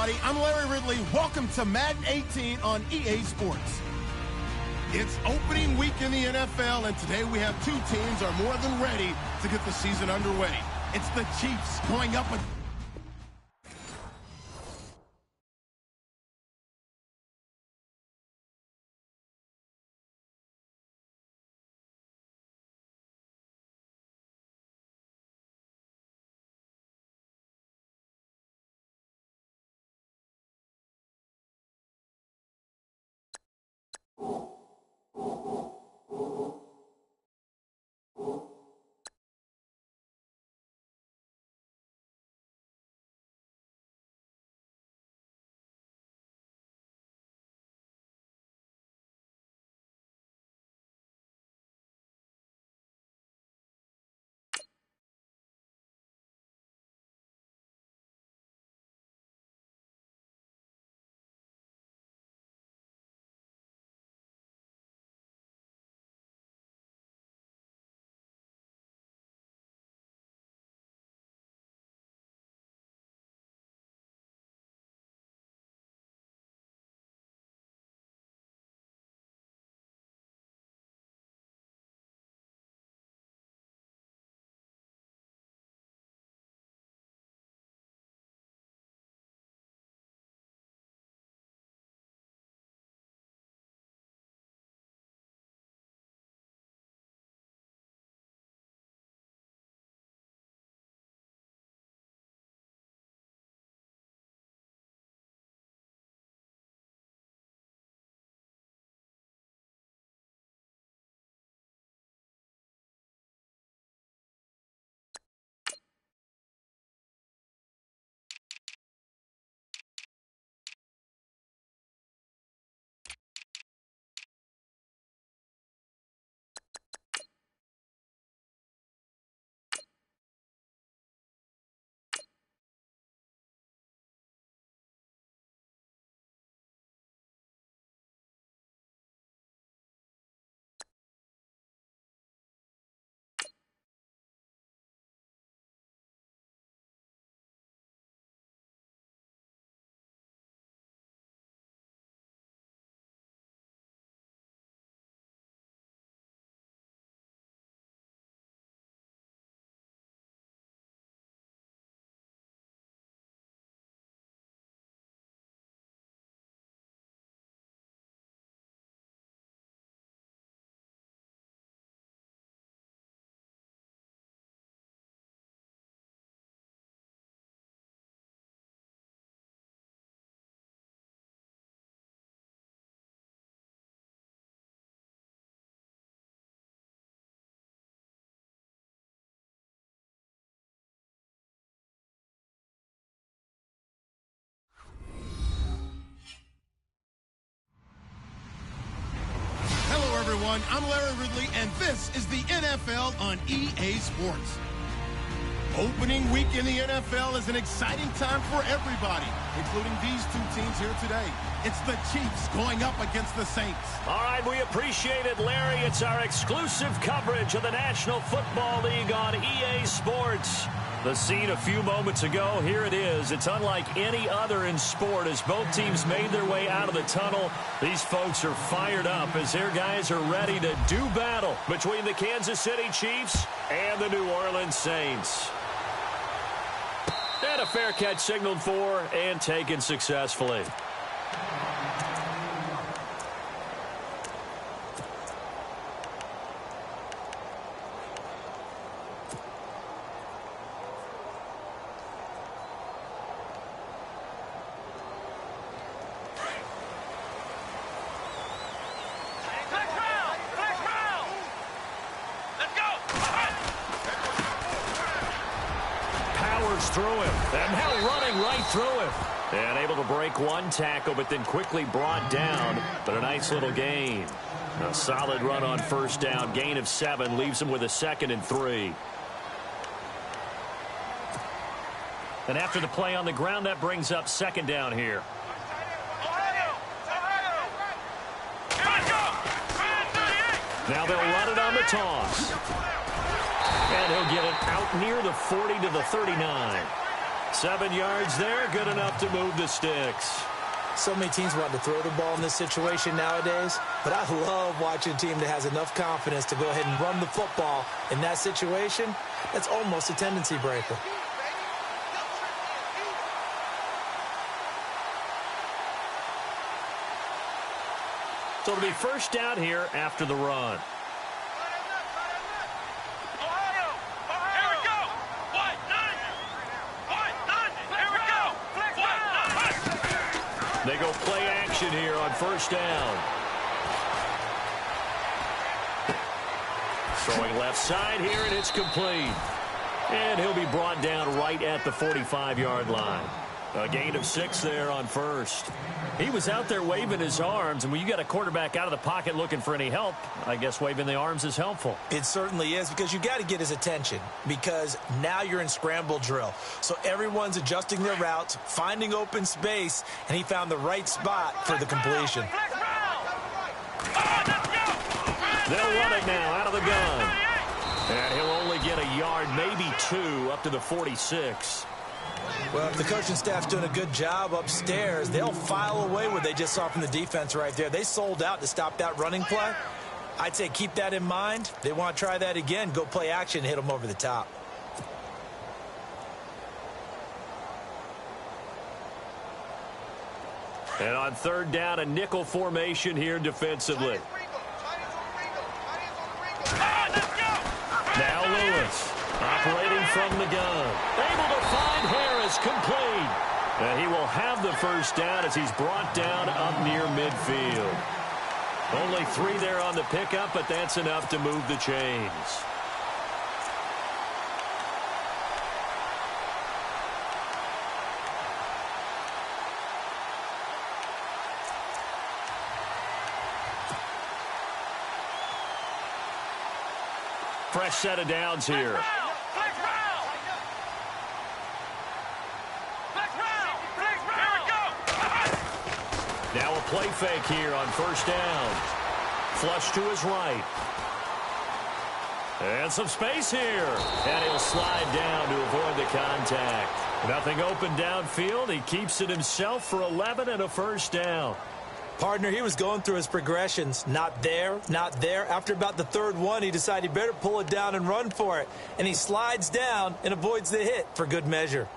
everybody. I'm Larry Ridley. Welcome to Madden 18 on EA Sports. It's opening week in the NFL, and today we have two teams are more than ready to get the season underway. It's the Chiefs going up with... Everyone, I'm Larry Ridley, and this is the NFL on EA Sports. Opening week in the NFL is an exciting time for everybody, including these two teams here today. It's the Chiefs going up against the Saints. All right, we appreciate it, Larry. It's our exclusive coverage of the National Football League on EA Sports. The scene a few moments ago, here it is. It's unlike any other in sport as both teams made their way out of the tunnel. These folks are fired up as their guys are ready to do battle between the Kansas City Chiefs and the New Orleans Saints. And a fair catch signaled for and taken successfully. Through him, and now running right through him. And able to break one tackle, but then quickly brought down. But a nice little gain. A solid run on first down. Gain of 7 leaves him with a 2nd and 3. And after the play on the ground, that brings up 2nd down here. Now they'll run it on the toss. And he'll get it out near the 40 to the 39. 7 yards there, good enough to move the sticks. So many teams want to throw the ball in this situation nowadays, but I love watching a team that has enough confidence to go ahead and run the football in that situation. That's almost a tendency breaker. So it'll be first down here after the run. They go play action here on first down. Throwing left side here, and it's complete. And he'll be brought down right at the 45-yard line. A gain of 6 there on first. He was out there waving his arms, and when you got a quarterback out of the pocket looking for any help, I guess waving the arms is helpful. It certainly is, because you got to get his attention, because now you're in scramble drill. So everyone's adjusting their routes, finding open space, and he found the right spot for the completion. They'll run it now out of the gun. And he'll only get a yard, maybe 2, up to the 46. Well, if the coaching staff's doing a good job upstairs, they'll file away what they just saw from the defense right there. They sold out to stop that running play. I'd say keep that in mind. They want to try that again, go play action, hit them over the top. And on third down, a nickel formation here defensively. Now Lewis, operating from the gun. Able to find Harris, complete. And he will have the first down as he's brought down up near midfield. Only 3 there on the pickup, but that's enough to move the chains. Fresh set of downs here. Now a play fake here on first down. Flush to his right. And some space here. And he'll slide down to avoid the contact. Nothing open downfield. He keeps it himself for 11 and a first down. Partner, he was going through his progressions. Not there, not there. After about the third one, he decided he better pull it down and run for it. And he slides down and avoids the hit for good measure.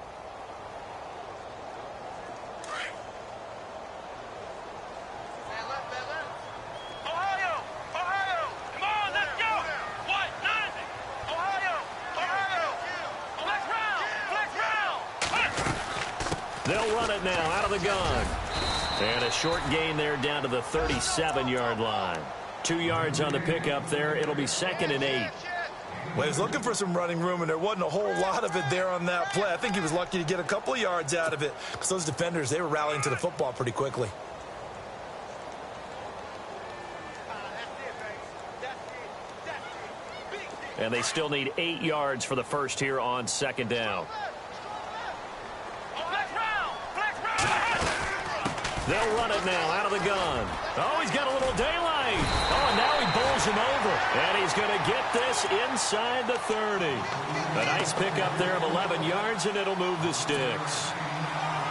They'll run it now out of the gun. And a short gain there down to the 37-yard line. 2 yards on the pickup there. It'll be 2nd and 8. Well, he was looking for some running room, and there wasn't a whole lot of it there on that play. I think he was lucky to get a couple of yards out of it, because those defenders, they were rallying to the football pretty quickly. And they still need 8 yards for the first here on 2nd down. They'll run it now out of the gun. Oh, he's got a little daylight. Oh, and now he bowls him over. And he's going to get this inside the 30. A nice pickup there of 11 yards, and it'll move the sticks.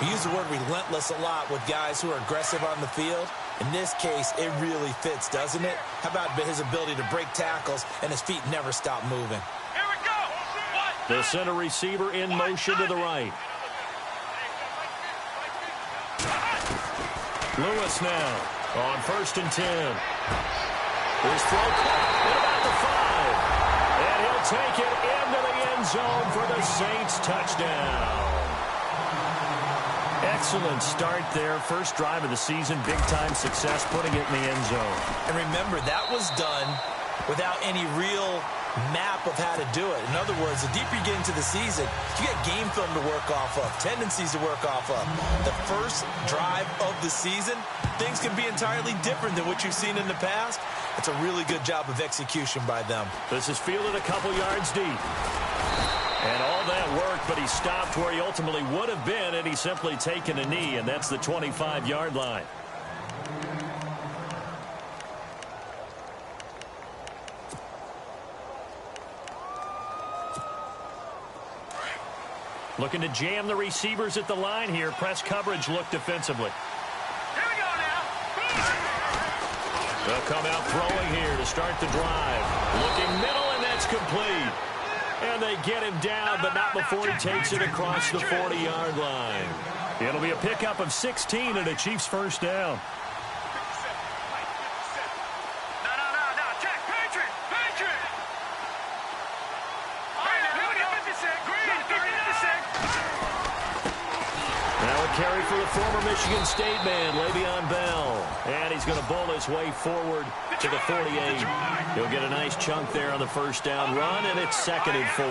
We use the word relentless a lot with guys who are aggressive on the field. In this case, it really fits, doesn't it? How about his ability to break tackles and his feet never stop moving? Here we go. The center receiver in motion to the right. Lewis now on 1st and 10. His throw caught at about the 5. And he'll take it into the end zone for the Saints touchdown. Excellent start there. First drive of the season. Big-time success putting it in the end zone. And remember, that was done without any real map of how to do it. In other words, the deeper you get into the season, you get game film to work off of, tendencies to work off of. The first drive of the season, things can be entirely different than what you've seen in the past. It's a really good job of execution by them. This is fielded a couple yards deep. And all that work, but he stopped where he ultimately would have been, and he's simply taken a knee, and that's the 25-yard line. Looking to jam the receivers at the line here. Press coverage look defensively. Here we go now. They'll come out throwing here to start the drive. Looking middle, and that's complete. And they get him down, but not before he takes it across the 40-yard line. It'll be a pickup of 16 and a Chiefs first down. No. Check. Patriot. Here we go. 56. Green. 56. Now a carry for the former Michigan State man, Le'Veon Bell. And he's going to bowl his way forward to the 48. He'll get a nice chunk there on the first down run, and it's 2nd and 4.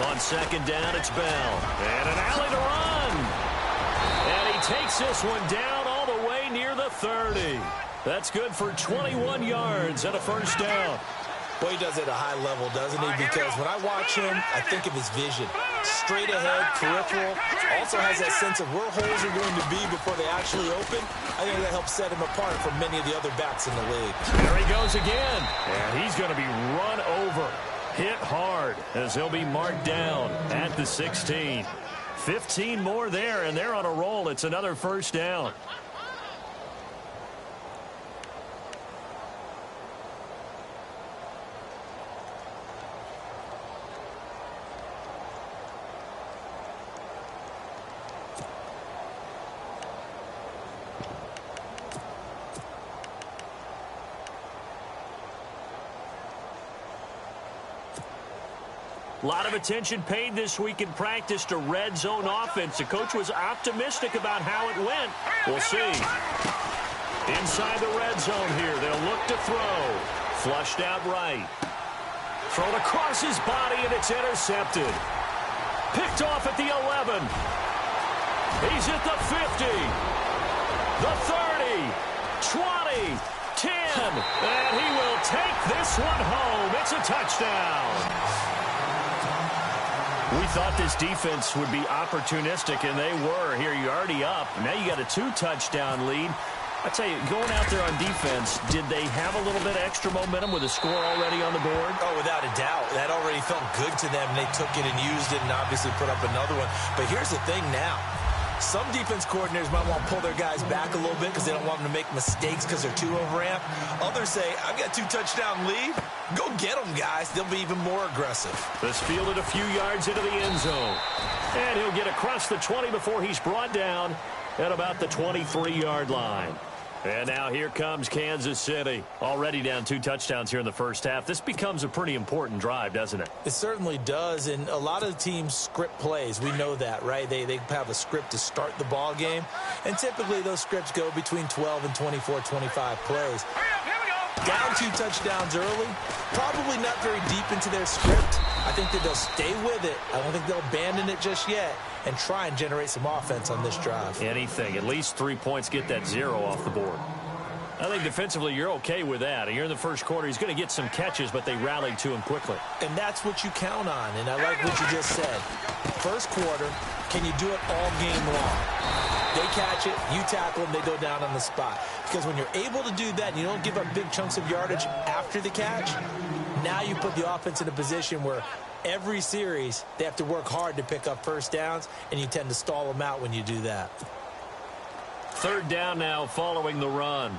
On 2nd down, it's Bell. And an alley to run. And he takes this one down all the way near the 30. That's good for 21 yards and a first down. Boy, he does it at a high level, doesn't he? Because when I watch him, I think of his vision. Straight ahead, peripheral. Also has that sense of where holes are going to be before they actually open. I think that helps set him apart from many of the other backs in the league. There he goes again. And he's going to be run over. Hit hard as he'll be marked down at the 16. 15 more there, and they're on a roll. It's another first down. A lot of attention paid this week in practice to red zone offense. The coach was optimistic about how it went. We'll see. Inside the red zone here. They'll look to throw. Flushed out right. Thrown across his body, and it's intercepted. Picked off at the 11. He's at the 50. The 30. 20. 10. And he will take this one home. It's a touchdown. We thought this defense would be opportunistic, and they were. Here, you're already up. Now you got a 2-touchdown lead. I tell you, going out there on defense, did they have a little bit of extra momentum with a score already on the board? Oh, without a doubt. That already felt good to them. They took it and used it and obviously put up another one. But here's the thing now. Some defense coordinators might want to pull their guys back a little bit because they don't want them to make mistakes because they're too overamped. Others say, I've got a 2-touchdown lead. Go get them, guys. They'll be even more aggressive. This fielded a few yards into the end zone. And he'll get across the 20 before he's brought down at about the 23-yard line. And now here comes Kansas City. Already down 2 touchdowns here in the first half. This becomes a pretty important drive, doesn't it? It certainly does, and a lot of the teams script plays. We know that, right? They have a script to start the ball game, and typically those scripts go between 12 and 24, 25 plays. Down 2 touchdowns early, probably not very deep into their script. I think that they'll stay with it. I don't think they'll abandon it just yet and try and generate some offense on this drive. Anything. At least 3 points, get that 0 off the board. I think defensively you're okay with that. You're in the first quarter. He's going to get some catches, but they rallied to him quickly. And that's what you count on, and I like what you just said. First quarter, can you do it all game long? They catch it, you tackle them, they go down on the spot. Because when you're able to do that and you don't give up big chunks of yardage after the catch, now you put the offense in a position where every series they have to work hard to pick up first downs, and you tend to stall them out when you do that. 3rd down now following the run.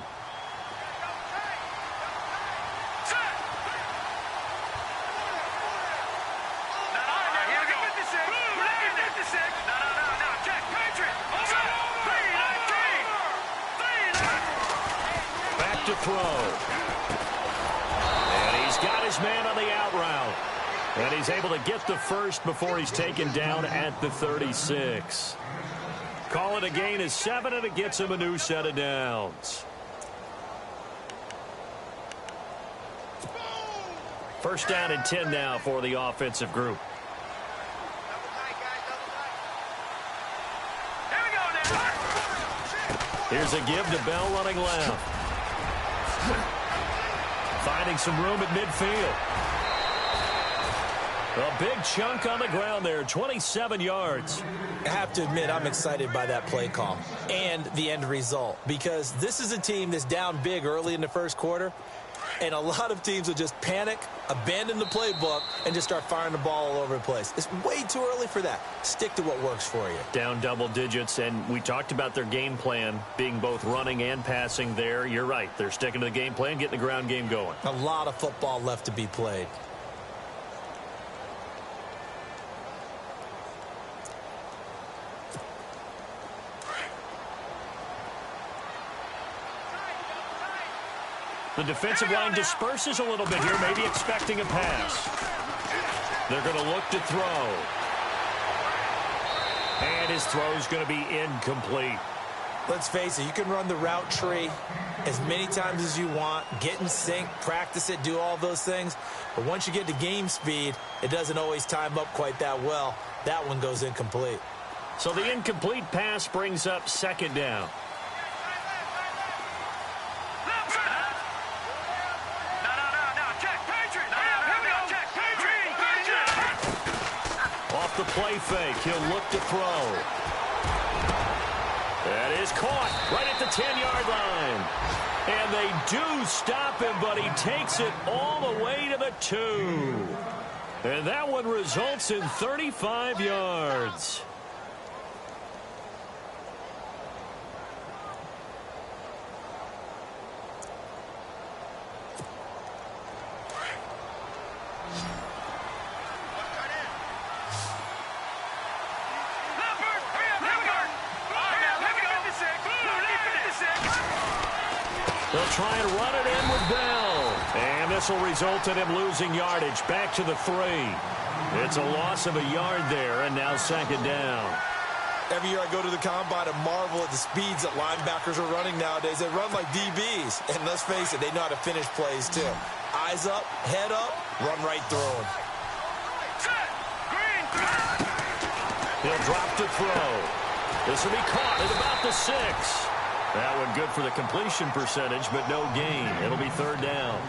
To throw. And he's got his man on the out route. And he's able to get the first before he's taken down at the 36. Call it a gain of 7, and it gets him a new set of downs. First down and 10 now for the offensive group. Here's a give to Bell running left. Finding some room at midfield. A big chunk on the ground there, 27 yards. I have to admit, I'm excited by that play call and the end result, because this is a team that's down big early in the first quarter. And a lot of teams will just panic, abandon the playbook, and just start firing the ball all over the place. It's way too early for that. Stick to what works for you. Down double digits, and we talked about their game plan being both running and passing there. You're right. They're sticking to the game plan, getting the ground game going. A lot of football left to be played. The defensive line disperses a little bit here, maybe expecting a pass. They're going to look to throw. And his throw is going to be incomplete. Let's face it, you can run the route tree as many times as you want, get in sync, practice it, do all those things. But once you get to game speed, it doesn't always time up quite that well. That one goes incomplete. So the incomplete pass brings up second down. The play fake. He'll look to throw. That is caught right at the 10-yard line. And they do stop him, but he takes it all the way to the 2. And that one results in 35 yards. They'll try and run it in with Bell. And this will result in him losing yardage back to the 3. It's a loss of a yard there, and now second down. Every year I go to the combine and marvel at the speeds that linebackers are running nowadays. They run like DBs. And let's face it, they know how to finish plays too. Eyes up, head up, run right through them. He'll drop to throw. This will be caught at about the 6. That one good for the completion percentage, but no gain. It'll be third down.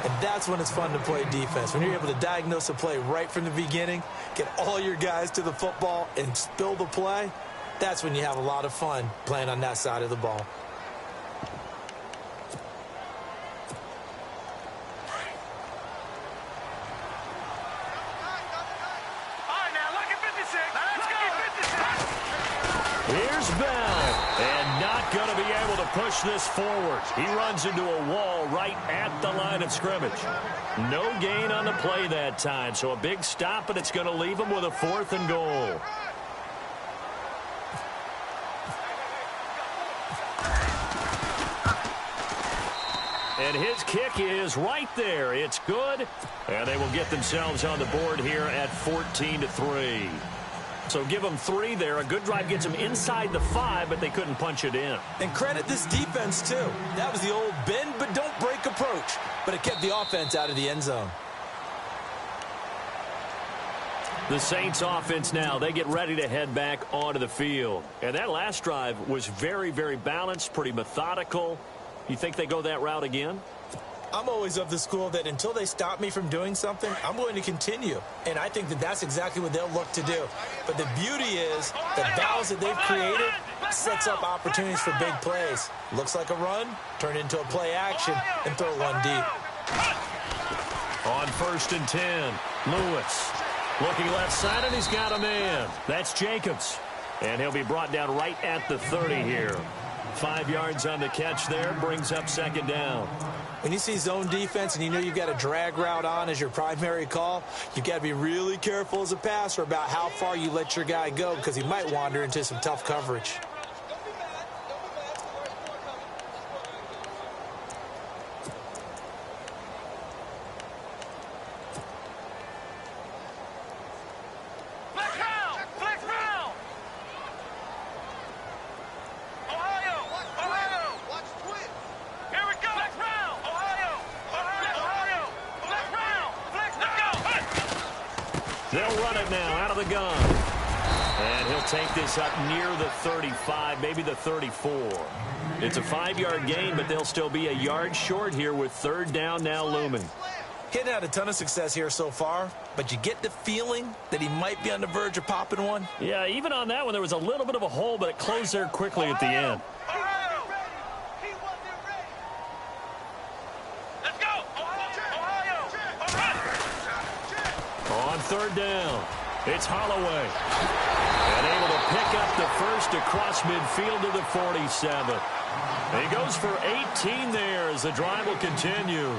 And that's when it's fun to play defense. When you're able to diagnose a play right from the beginning, get all your guys to the football and spill the play, that's when you have a lot of fun playing on that side of the ball. Here's Bell, and not going to be able to push this forward. He runs into a wall right at the line of scrimmage. No gain on the play that time, so a big stop, and it's going to leave him with a 4th and goal. And his kick is right there. It's good, and they will get themselves on the board here at 14-3. So give them 3 there. A good drive gets them inside the 5, but they couldn't punch it in. And credit this defense, too. That was the old bend but don't break approach. But it kept the offense out of the end zone. The Saints offense now, they get ready to head back onto the field. And that last drive was very, very balanced, pretty methodical. You think they go that route again? I'm always of the school that until they stop me from doing something, I'm going to continue. And I think that that's exactly what they'll look to do. But the beauty is the valves that they've created sets up opportunities for big plays. Looks like a run, turn into a play action, and throw one deep. On 1st and 10, Lewis looking left side, and he's got a man. That's Jacobs. And he'll be brought down right at the 30 here. 5 yards on the catch there, brings up second down. When you see zone defense and you know you've got a drag route on as your primary call, you've got to be really careful as a passer about how far you let your guy go because he might wander into some tough coverage. They'll run it now out of the gun. And he'll take this up near the 35, maybe the 34. It's a 5-yard gain, but they'll still be a yard short here with third down now looming. Getting had a ton of success here so far, but you get the feeling that he might be on the verge of popping one. Yeah, even on that one, there was a little bit of a hole, but it closed there quickly at the end. Let's go! On third down, it's Holloway. And able to pick up the first across midfield to the 47. He goes for 18 there as the drive will continue.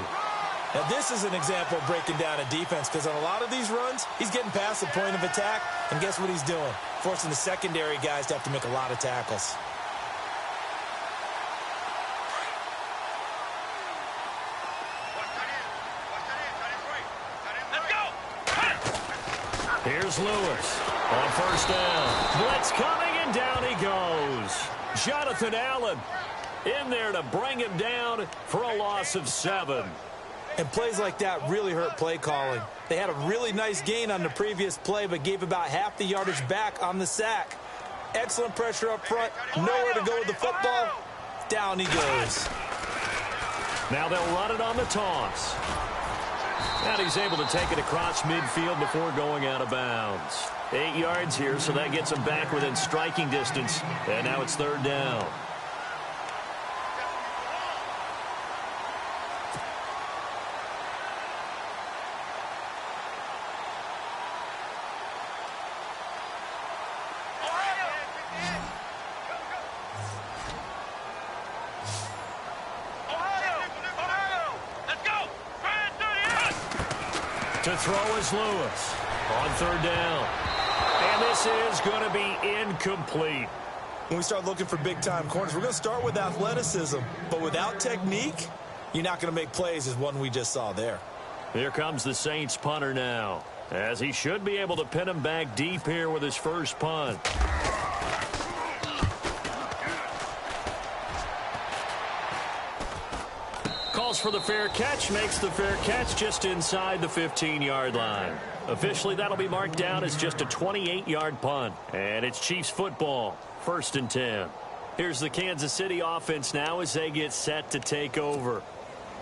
Now, this is an example of breaking down a defense because on a lot of these runs, he's getting past the point of attack, and guess what he's doing? Forcing the secondary guys to have to make a lot of tackles. Here's Lewis on first down. Blitz coming, and down he goes. Jonathan Allen in there to bring him down for a loss of 7. And plays like that really hurt play calling. They had a really nice gain on the previous play, but gave about half the yardage back on the sack. Excellent pressure up front. Nowhere to go with the football. Down he goes. Now they'll run it on the toss. And he's able to take it across midfield before going out of bounds. 8 yards here, so that gets him back within striking distance. And now it's third down. To throw is Lewis on third down. And this is going to be incomplete. When we start looking for big-time corners, we're going to start with athleticism. But without technique, you're not going to make plays as one we just saw there. Here comes the Saints punter now, as he should be able to pin him back deep here with his first punt. Calls for the fair catch, makes the fair catch just inside the 15-yard line. Officially, that'll be marked down as just a 28-yard punt. And it's Chiefs football, 1st and 10. Here's the Kansas City offense now as they get set to take over.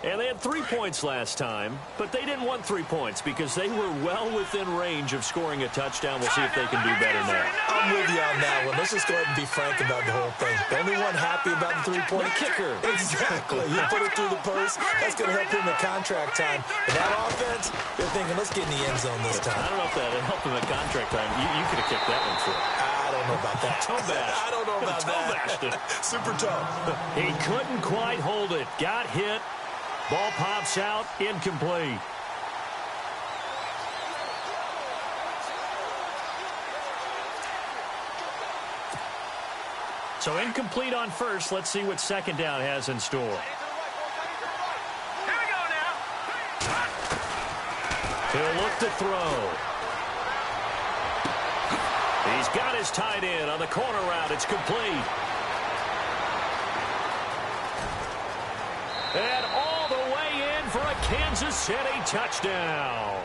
And they had 3 points last time, but they didn't want 3 points because they were well within range of scoring a touchdown. We'll see if they can do better now. I'm with you on that one. Let's just go ahead and be frank about the whole thing. The only one happy about the 3-point kicker. Exactly. You put it through the post. That's going to help him in contract time. But that offense, they're thinking, let's get in the end zone this time. I don't know if that helped him at contract time. You could have kicked that one through. I don't know about that. Toe bash. I don't know about that. Bashed it. Super toe. He couldn't quite hold it. Got hit. Ball pops out, incomplete. So incomplete on first. Let's see what second down has in store. Here we go now. He'll look to throw. He's got his tight end on the corner route. It's complete. And all the way in for a Kansas City touchdown.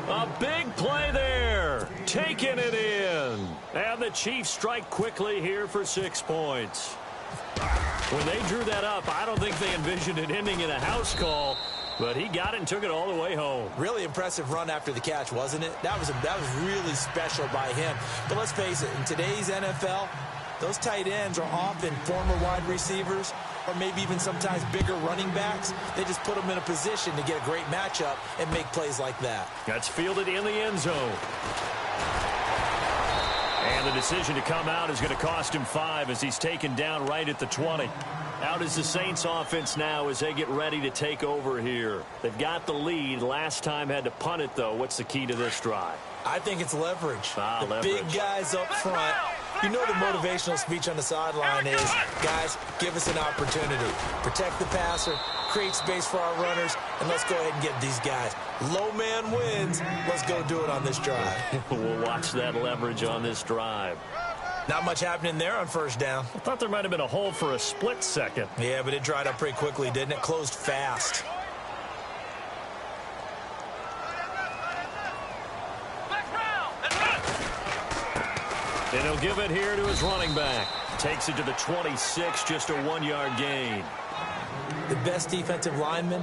A big play there. Taking it in. And the Chiefs strike quickly here for 6 points. When they drew that up, I don't think they envisioned it ending in a house call. But he got it and took it all the way home. Really impressive run after the catch, wasn't it? That was really special by him. But let's face it, in today's NFL, those tight ends are often former wide receivers or maybe even sometimes bigger running backs. They just put them in a position to get a great matchup and make plays like that. That's fielded in the end zone. And the decision to come out is going to cost him 5 as he's taken down right at the 20. Out is the Saints offense now as they get ready to take over here. They've got the lead. Last time had to punt it, though. What's the key to this drive? I think it's leverage. Leverage. Big guys up front. You know the motivational speech on the sideline is, guys, give us an opportunity. Protect the passer, create space for our runners, and let's go ahead and get these guys. Low man wins. Let's go do it on this drive. We'll watch that leverage on this drive. Not much happening there on first down. I thought there might have been a hole for a split second. Yeah, but it dried up pretty quickly, didn't it? Closed fast. And he'll give it here to his running back. Takes it to the 26, just a 1-yard gain. The best defensive linemen,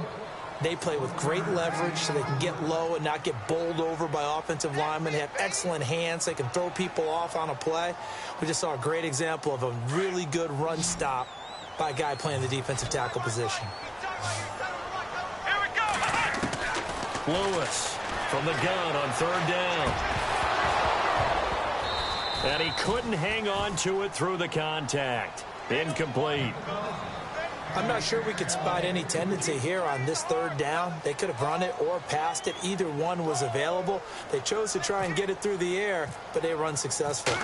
they play with great leverage so they can get low and not get bowled over by offensive linemen. They have excellent hands. They can throw people off on a play. We just saw a great example of a really good run stop by a guy playing the defensive tackle position. Here we go. Lewis from the gun on third down. And he couldn't hang on to it through the contact. Incomplete. I'm not sure we could spot any tendency here on this third down. They could have run it or passed it. Either one was available. They chose to try and get it through the air, but they were unsuccessful.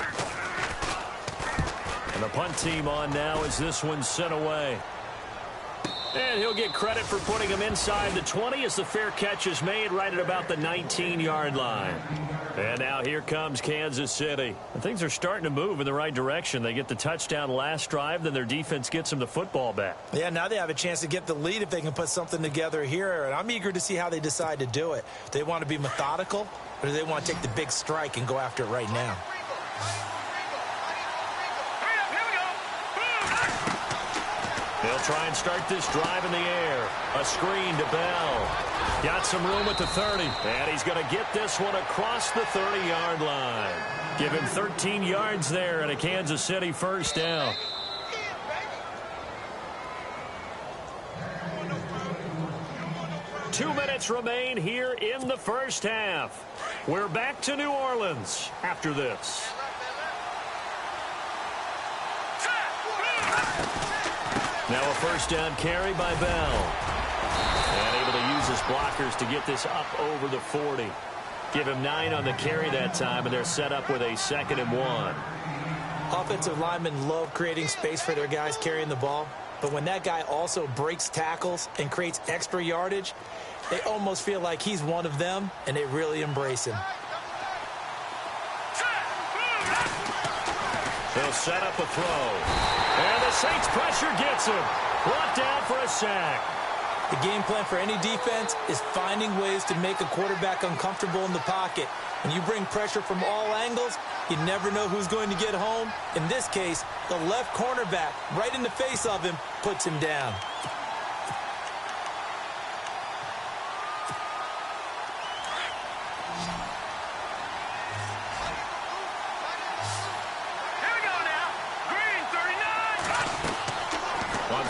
And the punt team on now as this one's sent away. And he'll get credit for putting him inside the 20 as the fair catch is made right at about the 19-yard line. And now here comes Kansas City. And things are starting to move in the right direction. They get the touchdown last drive, then their defense gets them the football back. Yeah, now they have a chance to get the lead if they can put something together here. And I'm eager to see how they decide to do it. Do they want to be methodical, or do they want to take the big strike and go after it right now? They'll try and start this drive in the air. A screen to Bell. Got some room at the 30. And he's going to get this one across the 30-yard line. Give him 13 yards there and a Kansas City first down. Two minutes remain here in the first half. We're back to New Orleans after this. Now a first down carry by Bell. And able to use his blockers to get this up over the 40. Give him 9 on the carry that time, and they're set up with a 2nd and 1. Offensive linemen love creating space for their guys carrying the ball. But when that guy also breaks tackles and creates extra yardage, they almost feel like he's one of them, and they really embrace him. They'll set up a throw. And the Saints pressure gets him. Brought down for a sack. The game plan for any defense is finding ways to make a quarterback uncomfortable in the pocket. When you bring pressure from all angles, you never know who's going to get home. In this case, the left cornerback, right in the face of him, puts him down.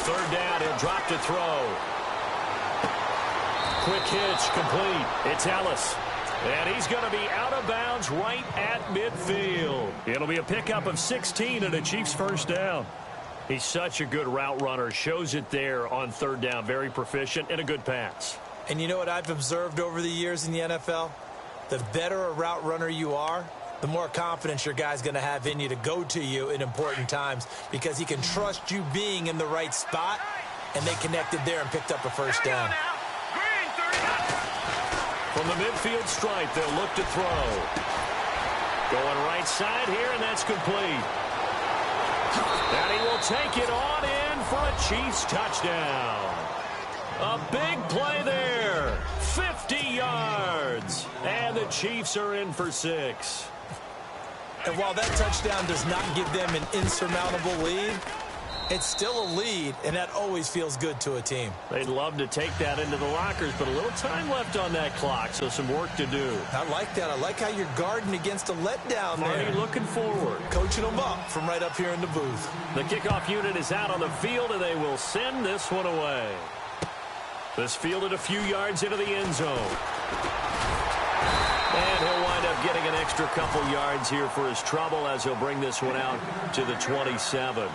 Third down, he'll drop to throw. Quick hitch, complete. It's Ellis. And he's going to be out of bounds right at midfield. It'll be a pickup of 16 and a Chiefs first down. He's such a good route runner. Shows it there on third down. Very proficient and a good pass. And you know what I've observed over the years in the NFL? The better a route runner you are, the more confidence your guy's going to have in you to go to you in important times because he can trust you being in the right spot, and they connected there and picked up a first down. From the midfield stripe, they'll look to throw. Going right side here, and that's complete. And he will take it on in for a Chiefs touchdown. A big play there. 50 yards. And the Chiefs are in for 6. And while that touchdown does not give them an insurmountable lead, it's still a lead, and that always feels good to a team. They'd love to take that into the lockers, but a little time left on that clock, so some work to do. I like that. I like how you're guarding against a letdown there. Marty looking forward. Coaching them up from right up here in the booth. The kickoff unit is out on the field, and they will send this one away. This fielded a few yards into the end zone. And he'll wind up getting an extra couple yards here for his trouble as he'll bring this one out to the 27.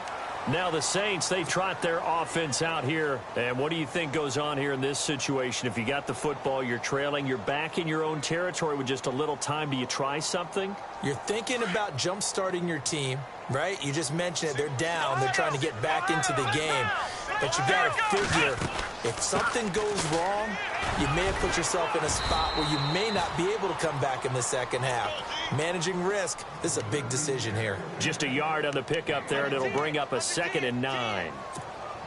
Now the Saints, they trot their offense out here. And what do you think goes on here in this situation? If you got the football, you're trailing, you're back in your own territory with just a little time. Do you try something? You're thinking about jump-starting your team, right? You just mentioned it. They're down. They're trying to get back into the game. But you got to figure, if something goes wrong, you may have put yourself in a spot where you may not be able to come back in the second half. Managing risk, this is a big decision here. Just a yard on the pickup there, and it'll bring up a 2nd and 9.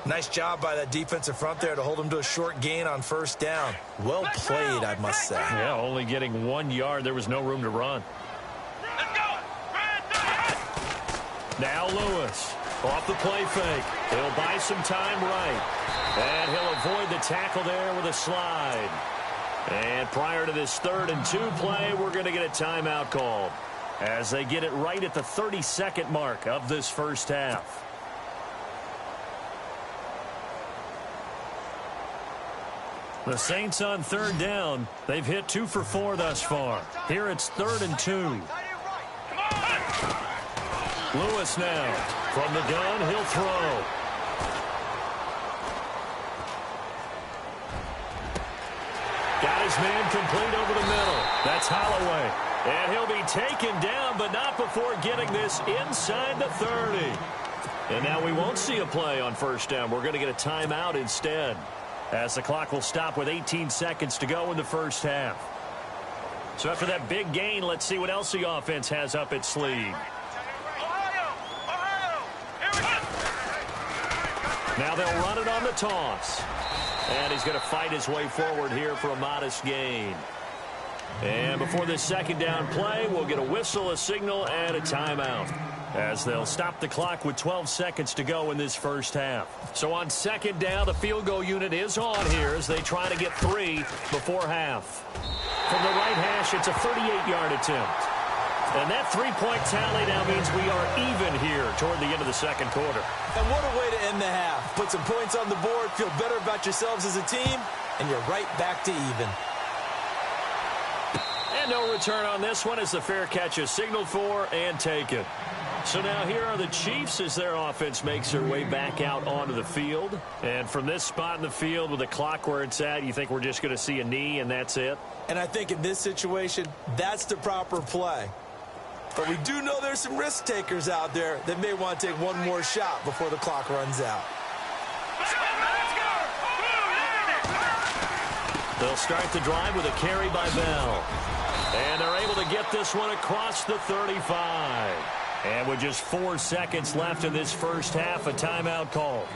Nice job by that defensive front there to hold him to a short gain on first down. Well played, I must say. Yeah, only getting 1 yard. There was no room to run. Now Lewis. Off the play fake. He'll buy some time right. And he'll avoid the tackle there with a slide. And prior to this 3rd and 2 play, we're going to get a timeout called as they get it right at the 32nd mark of this first half. The Saints on third down. They've hit 2 for 4 thus far. Here it's 3rd and 2. Lewis now. From the gun, he'll throw. Got his man complete over the middle. That's Holloway. And he'll be taken down, but not before getting this inside the 30. And now we won't see a play on first down. We're going to get a timeout instead, as the clock will stop with 18 seconds to go in the first half. So after that big gain, let's see what else the offense has up its sleeve. Now they'll run it on the toss. And he's going to fight his way forward here for a modest gain. And before this second down play, we'll get a whistle, a signal, and a timeout, as they'll stop the clock with 12 seconds to go in this first half. So on second down, the field goal unit is on here as they try to get 3 before half. From the right hash, it's a 38-yard attempt. And that three-point tally now means we are even here toward the end of the second quarter. And what a way to end the half. Put some points on the board, feel better about yourselves as a team, and you're right back to even. And no return on this one as the fair catch is signaled for and taken. So now here are the Chiefs as their offense makes their way back out onto the field. And from this spot in the field with the clock where it's at, you think we're just going to see a knee and that's it? And I think in this situation, that's the proper play. But we do know there's some risk takers out there that may want to take one more shot before the clock runs out. They'll start the drive with a carry by Bell. And they're able to get this one across the 35. And with just 4 seconds left in this first half, a timeout call.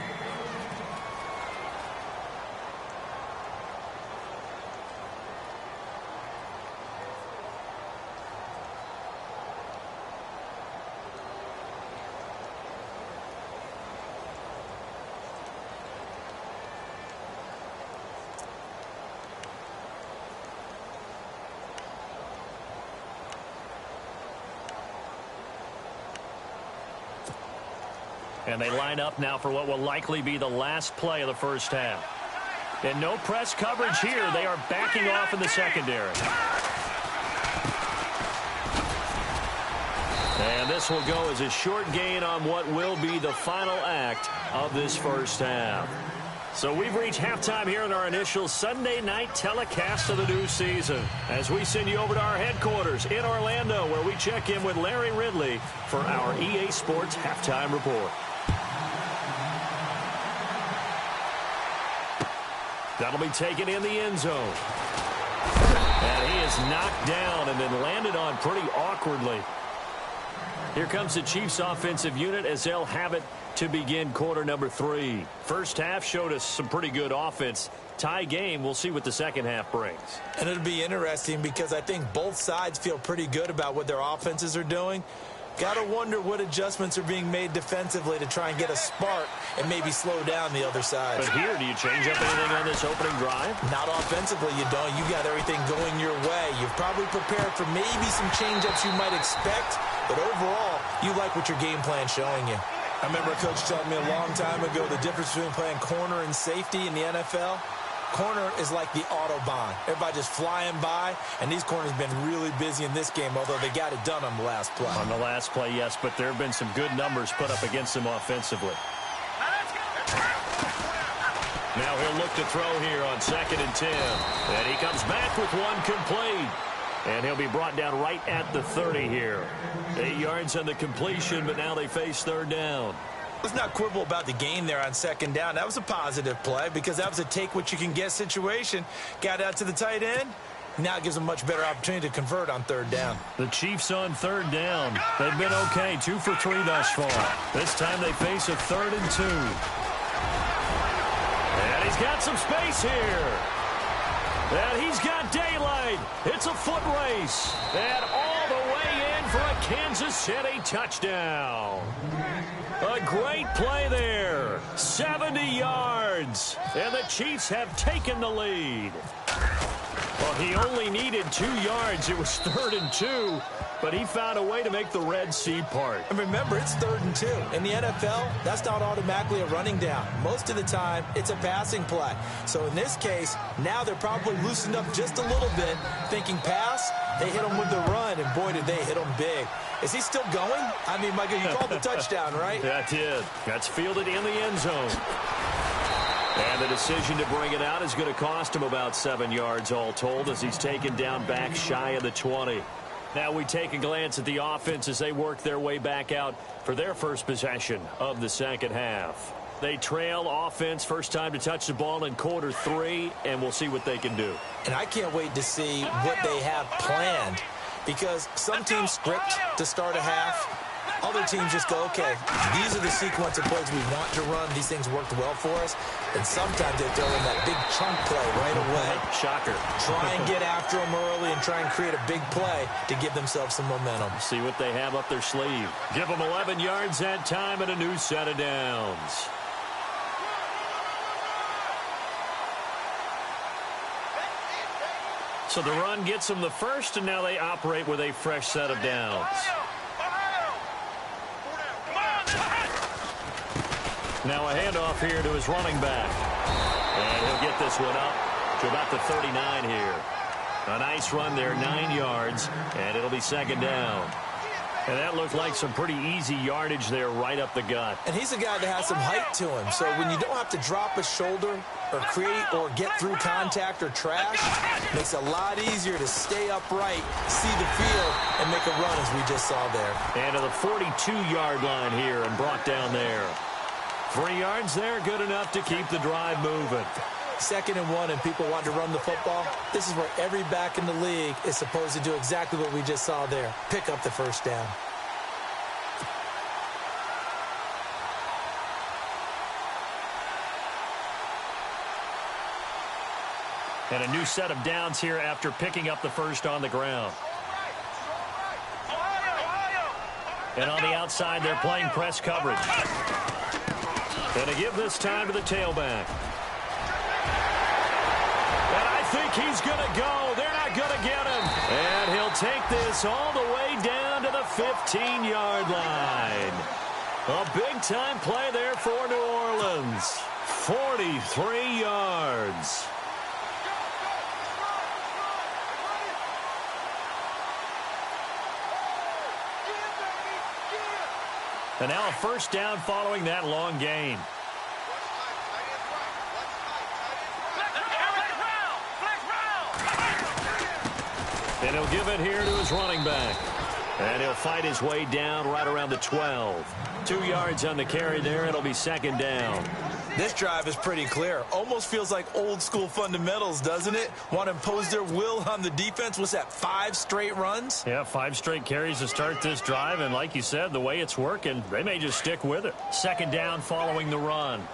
And they line up now for what will likely be the last play of the first half. And no press coverage here. They are backing off in the secondary. And this will go as a short gain on what will be the final act of this first half. So we've reached halftime here in our initial Sunday night telecast of the new season, as we send you over to our headquarters in Orlando, where we check in with Larry Ridley for our EA Sports Halftime Report. That'll be taken in the end zone. And he is knocked down and then landed on pretty awkwardly. Here comes the Chiefs offensive unit as they'll have it to begin quarter number 3. First half showed us some pretty good offense. Tie game. We'll see what the second half brings. And it'll be interesting because I think both sides feel pretty good about what their offenses are doing. Got to wonder what adjustments are being made defensively to try and get a spark and maybe slow down the other side. But here, do you change up anything on this opening drive? Not offensively, you don't. You got everything going your way. You've probably prepared for maybe some change-ups you might expect, but overall, you like what your game plan's showing you. I remember a coach telling me a long time ago the difference between playing corner and safety in the NFL. Corner is like the Autobahn. Everybody just flying by, and these corners have been really busy in this game, although they got it done on the last play. On the last play, yes, but there have been some good numbers put up against them offensively. Now he'll look to throw here on 2nd and 10. And he comes back with one complete. And he'll be brought down right at the 30 here. 8 yards on the completion, but now they face third down. Let's not quibble about the gain there on 2nd down. That was a positive play because that was a take-what-you-can-get situation. Got out to the tight end. Now it gives them a much better opportunity to convert on 3rd down. The Chiefs on 3rd down. They've been okay, 2 for 3 thus far. This time they face a 3rd and 2. And he's got some space here. And he's got daylight. It's a foot race. And all the way in for a Kansas City touchdown. A great play there. 70 yards. And the Chiefs have taken the lead. Well, he only needed 2 yards. It was 3rd and 2. but he found a way to make the Red Sea part. And remember, it's 3rd and 2. In the NFL, that's not automatically a running down. Most of the time, it's a passing play. So in this case, now they're probably loosened up just a little bit, thinking pass. They hit him with the run, and boy, did they hit him big. Is he still going? I mean, Michael, you called the touchdown, right? That did. That's fielded in the end zone. And the decision to bring it out is going to cost him about 7 yards all told as he's taken down back shy of the 20. Now we take a glance at the offense as they work their way back out for their first possession of the second half. They trail offense, first time to touch the ball in quarter 3, and we'll see what they can do. And I can't wait to see what they have planned, because some teams script to start a half. Other teams just go, okay, these are the sequence of plays we want to run. These things worked well for us. And sometimes they throw in that big chunk play right away. Shocker. Try and get after them early and try and create a big play to give themselves some momentum. See what they have up their sleeve. Give them 11 yards that time and a new set of downs. So the run gets them the first, and now they operate with a fresh set of downs. Now a handoff here to his running back. And he'll get this one up to about the 39 here. A nice run there, 9 yards, and it'll be second down. And that looked like some pretty easy yardage there right up the gut. And he's a guy that has some height to him. So when you don't have to drop a shoulder or create or get through contact or trash, it makes it a lot easier to stay upright, see the field, and make a run as we just saw there. And to the 42-yard line here and brought down there. 3 yards there, good enough to keep the drive moving. 2nd and 1 and people want to run the football. This is where every back in the league is supposed to do exactly what we just saw there. Pick up the first down. And a new set of downs here after picking up the first on the ground. And on the outside, they're playing press coverage. And to give this time to the tailback. And I think he's going to go. They're not going to get him. And he'll take this all the way down to the 15-yard line. A big-time play there for New Orleans. 43 yards. And now a first down following that long gain. And he'll give it here to his running back. And he'll fight his way down right around the 12. 2 yards on the carry there. It'll be second down. This drive is pretty clear. Almost feels like old school fundamentals, doesn't it? Want to impose their will on the defense. What's that, 5 straight runs? Yeah, 5 straight carries to start this drive. And like you said, the way it's working, they may just stick with it. Second down following the run.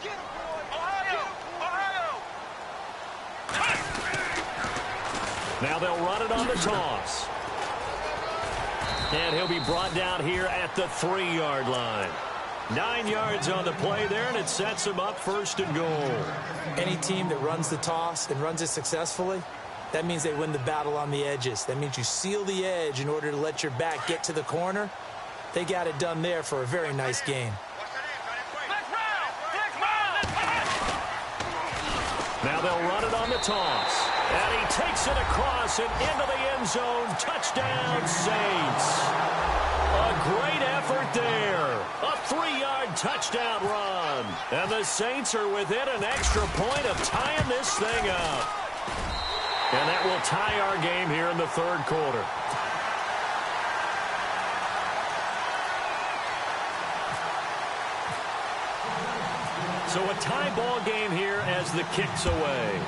Now they'll run it on the toss. And he'll be brought down here at the 3-yard line. 9 yards on the play there, and it sets him up first and goal. Any team that runs the toss and runs it successfully, that means they win the battle on the edges. That means you seal the edge in order to let your back get to the corner. They got it done there for a very nice gain. Now they'll run it on the toss. And he takes it across and into the end zone. Touchdown, Saints. A great effort there. A 3-yard touchdown run. And the Saints are within an extra point of tying this thing up. And that will tie our game here in the third quarter. So a tie ball game here as the kick's away.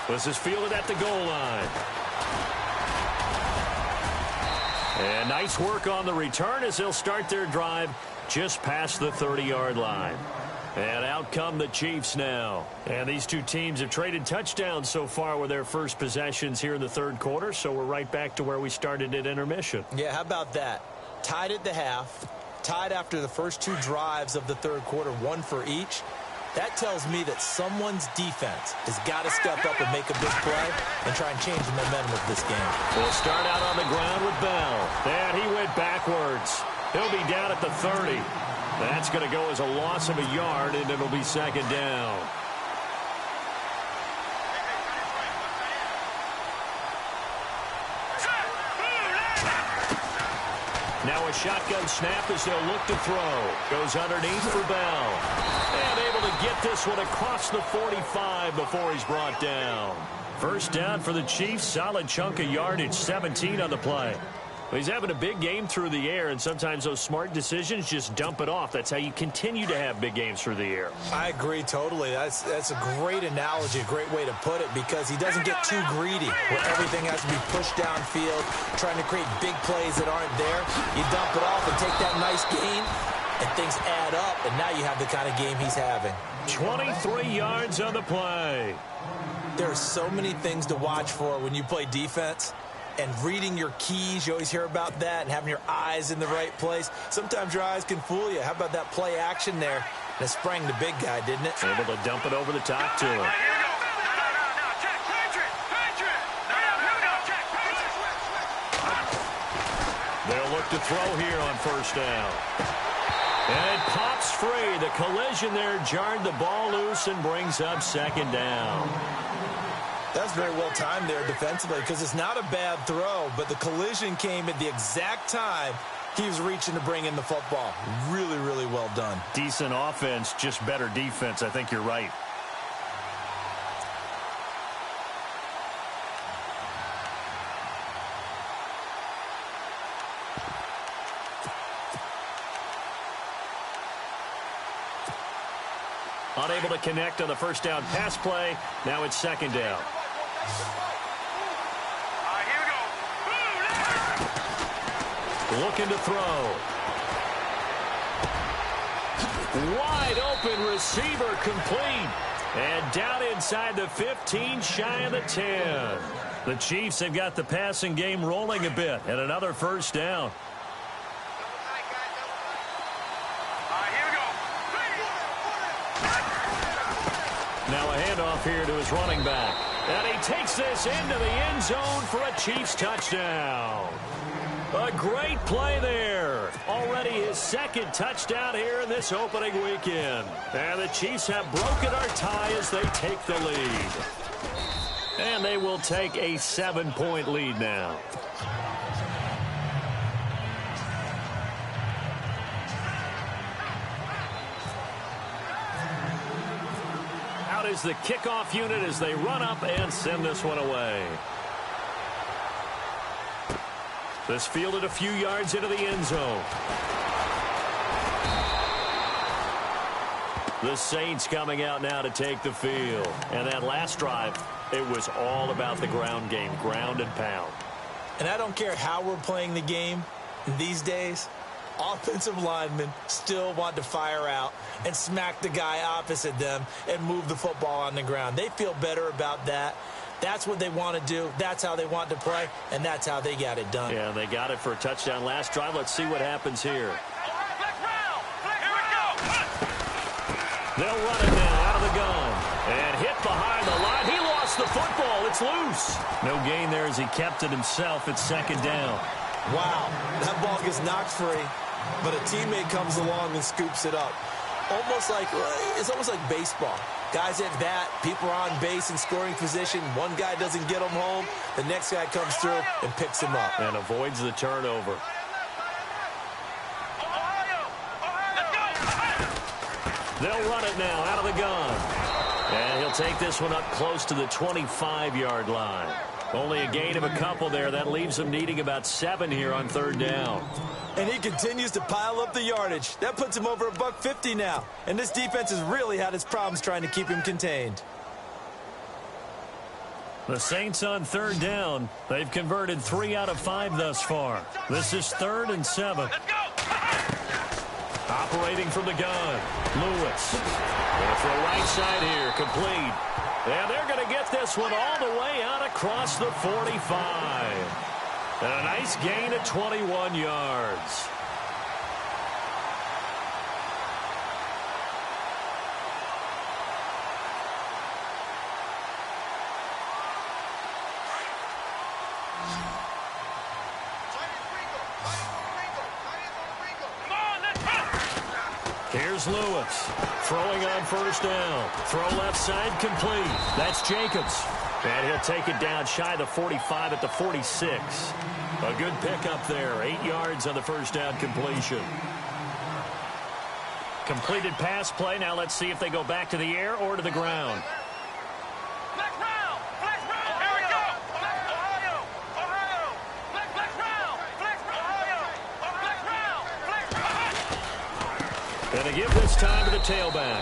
This is fielded at the goal line. And nice work on the return as they'll start their drive just past the 30-yard line. And out come the Chiefs now. And these two teams have traded touchdowns so far with their first possessions here in the third quarter, so we're right back to where we started at intermission. Yeah, how about that? Tied at the half, tied after the first 2 drives of the third quarter, 1 for each. That tells me that someone's defense has got to step up and make a big play and try and change the momentum of this game. We'll start out on the ground with Bell. And he went backwards. He'll be down at the 30. That's going to go as a loss of a yard, and it'll be second down. Now a shotgun snap as they'll look to throw. Goes underneath for Bell. And able to get this one across the 45 before he's brought down. First down for the Chiefs. Solid chunk of yardage, 17 on the play. He's having a big game through the air, and sometimes those smart decisions just dump it off. That's how you continue to have big games through the air. I agree totally. That's a great analogy, a great way to put it, because he doesn't get too greedy where everything has to be pushed downfield, trying to create big plays that aren't there. You dump it off and take that nice gain, and things add up, and now you have the kind of game he's having. 23 yards on the play. There are so many things to watch for when you play defense. And reading your keys, you always hear about that, and having your eyes in the right place. Sometimes your eyes can fool you. How about that play action there? And it sprang the big guy, didn't it? Able to dump it over the top to him. They'll look to throw here on first down. And it pops free. The collision there jarred the ball loose and brings up second down. That's very well timed there defensively, because it's not a bad throw, but the collision came at the exact time he was reaching to bring in the football. Really, really well done. Decent offense, just better defense. I think you're right. Unable to connect on the first down pass play. Now it's second down. Looking to throw. Wide open receiver complete. And down inside the 15, shy of the 10. The Chiefs have got the passing game rolling a bit. And another first down. Now a handoff here to his running back. And he takes this into the end zone for a Chiefs touchdown. A great play there. Already his second touchdown here in this opening weekend. And the Chiefs have broken our tie as they take the lead. And they will take a 7-point lead now. Out is the kickoff unit as they run up and send this one away. This fielded a few yards into the end zone. The Saints coming out now to take the field. And that last drive, it was all about the ground game, ground and pound. And I don't care how we're playing the game these days, offensive linemen still want to fire out and smack the guy opposite them and move the football on the ground. They feel better about that. That's what they want to do. That's how they want to play, and that's how they got it done. Yeah, they got it for a touchdown last drive. Let's see what happens here. They'll run it now out of the gun. And hit behind the line. He lost the football. It's loose. No gain there as he kept it himself. It's second down. Wow, that ball gets knocked free, but a teammate comes along and scoops it up. It's almost like baseball. Guys at bat, people are on base in scoring position. One guy doesn't get him home. The next guy comes through and picks him up. And avoids the turnover. They'll run it now out of the gun. And he'll take this one up close to the 25-yard line. Only a gain of a couple there. That leaves him needing about 7 here on third down. And he continues to pile up the yardage. That puts him over $150 now. And this defense has really had its problems trying to keep him contained. The Saints on third down. They've converted 3 out of 5 thus far. This is 3rd and 7. Operating from the gun. Lewis. Going for a right side here. Complete. And they're going to get this one all the way out across the 45. And a nice gain of 21 yards. Here's Lewis throwing on first down. Throw left side complete. That's Jacobs. And he'll take it down shy of the 45 at the 46. A good pickup there. 8 yards on the first down completion. Completed pass play. Now let's see if they go back to the air or to the ground. Flex round! Flex round! Here we go! Ohio! Ohio! Flex round! Flex Ohio! Flex round! Flex Going to give this time to the tailback.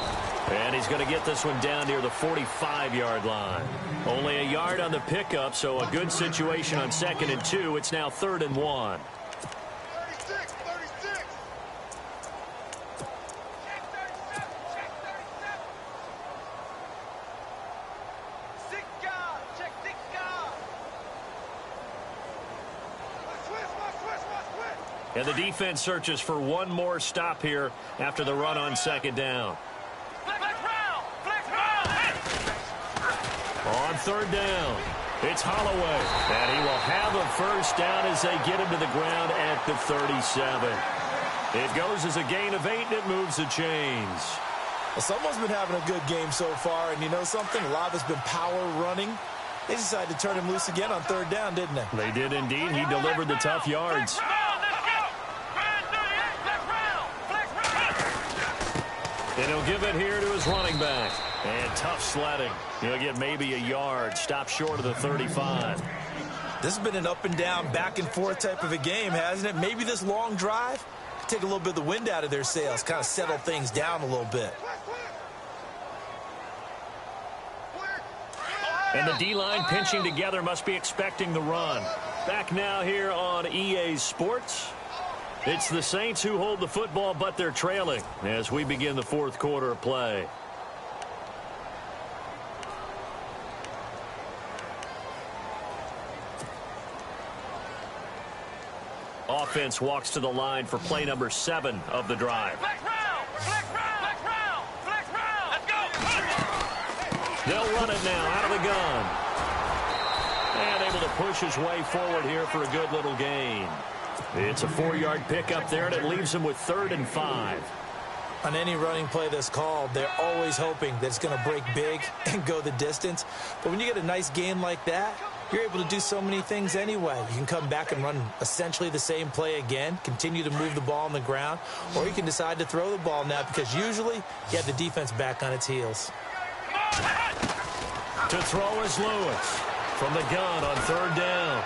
And he's going to get this one down near the 45-yard line. Only a yard on the pickup, so a good situation on 2nd and 2. It's now 3rd and 1. 36! 36! Check 37! Check 37! 6 guard! Check 6 guard! Switch! And the defense searches for one more stop here after the run on 2nd down. On 3rd down, it's Holloway. And he will have a first down as they get him to the ground at the 37. It goes as a gain of 8, and it moves the chains. Well, someone's been having a good game so far, and you know something? A lot of it's been power running. They decided to turn him loose again on 3rd down, didn't they? They did indeed. He delivered the tough yards. And he'll give it here to his running back. And tough sledding. He'll get maybe a yard. Stop short of the 35. This has been an up and down, back and forth type of a game, hasn't it? Maybe this long drive take a little bit of the wind out of their sails, kind of settle things down a little bit. And the D-line pinching together must be expecting the run. Back now here on EA Sports. It's the Saints who hold the football, but they're trailing as we begin the 4th quarter of play. Offense walks to the line for play number 7 of the drive. Flex round! Flex round! Flex round! Flex round! Let's go! They'll run it now out of the gun. And able to push his way forward here for a good little gain. It's a 4-yard pickup there, and it leaves him with 3rd and 5. On any running play that's called, they're always hoping that it's going to break big and go the distance. But when you get a nice gain like that, you're able to do so many things anyway. You can come back and run essentially the same play again, continue to move the ball on the ground, or you can decide to throw the ball now because usually you have the defense back on its heels. To throw is Lewis from the gun on 3rd down.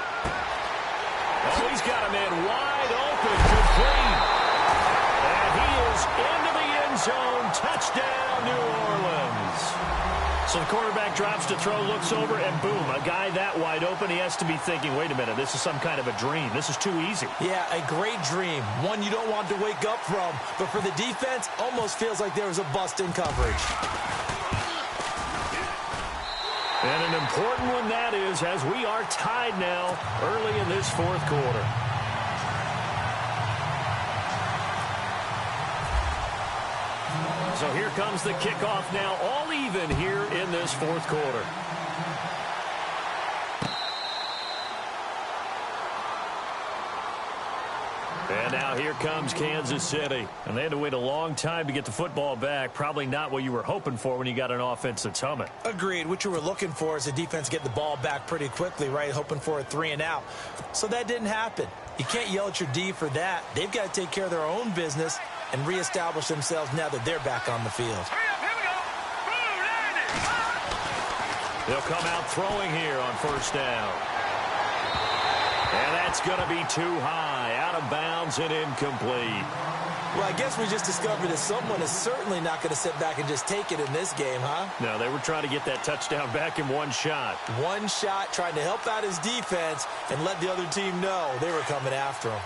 Oh, he's got a man wide open, complete. And he is into the end zone. Touchdown, New Orleans. So the quarterback drops to throw, looks over, and boom, a guy that wide open, he has to be thinking, wait a minute, this is some kind of a dream. This is too easy. Yeah, a great dream. One you don't want to wake up from. But for the defense, almost feels like there was a bust in coverage. And an important one that is, as we are tied now early in this 4th quarter. So here comes the kickoff now, all even here in this 4th quarter. And now here comes Kansas City. And they had to wait a long time to get the football back. Probably not what you were hoping for when you got an offense that's humming. Agreed. What you were looking for is the defense get the ball back pretty quickly, right? Hoping for a 3 and out. So that didn't happen. You can't yell at your D for that. They've got to take care of their own business and reestablish themselves now that they're back on the field. Here we go! Boom! There it is! They'll come out throwing here on 1st down. And that's going to be too high, out of bounds and incomplete. Well, I guess we just discovered that someone is certainly not going to sit back and just take it in this game, huh? No, they were trying to get that touchdown back in one shot. One shot, trying to help out his defense and let the other team know they were coming after him.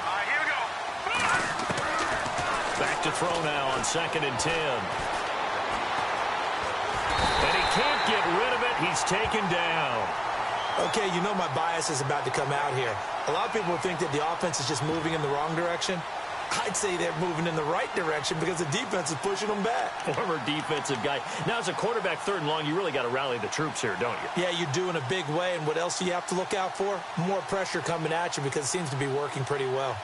All right, here we go. Back to throw now on 2nd and 10. And he can't get rid of it. He's taken down. Okay, you know my bias is about to come out here. A lot of people think that the offense is just moving in the wrong direction. I'd say they're moving in the right direction because the defense is pushing them back. Former defensive guy. Now, as a quarterback, 3rd and long, you really got to rally the troops here, don't you? Yeah, you do in a big way. And what else do you have to look out for? More pressure coming at you because it seems to be working pretty well.